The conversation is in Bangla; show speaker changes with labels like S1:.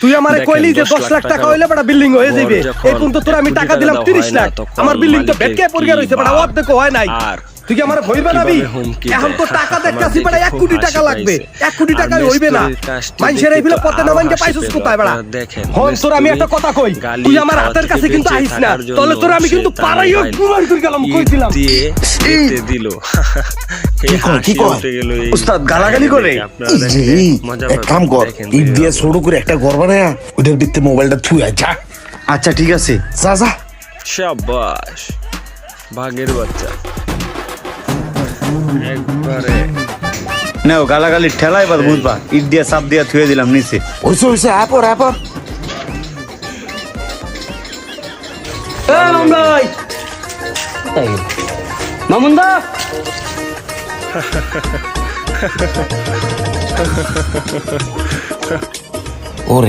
S1: তুই আমারে কইলি যে 10 লাখ টাকা হইলে বড় বিল্ডিং হয়ে যাবে, এই পর্যন্ত তোর আমি টাকা দিলাম 30 লাখ, আমার বিল্ডিং তো ভেটকে পড়ে রইছে, বড় অর্ধেক হয় নাই। তুই কি আমারে ভয় বানাবি? এখন তো টাকা দেখতাছি বড় 1 কোটি টাকা লাগবে, 1 কোটি টাকা হইবে না। মানুষের এই বিলে পথে না মানকে পাইছস কোথায় বড়? হন তোর আমি একটা কথা কই, তুই আমার হাতের কাছে কিন্তু আইস না, তাহলে তোর আমি কিন্তু পাড়াইও ঘুমাই করে গেলাম, কইছিলাম
S2: দিল।
S3: কি কয় উস্তাদ গালাগালি করে? এক কাম কর, ইট দিয়ে শুরু করে একটা ঘর বানায়া ওটার ভিতরে মোবাইলটা থুই যা।
S4: আচ্ছা ঠিক আছে,
S3: যা যা।
S2: শাবাশ, ভাগের বাচ্চা একবারে।
S4: নাও গালাগালি ঠেলা, এবার বুঝবা। ইট দিয়া চাপ দিয়া থুয়ে দিলাম নিচে।
S3: হইছে হইছে, আপর আপর।
S1: মামুন্দা
S3: ওরে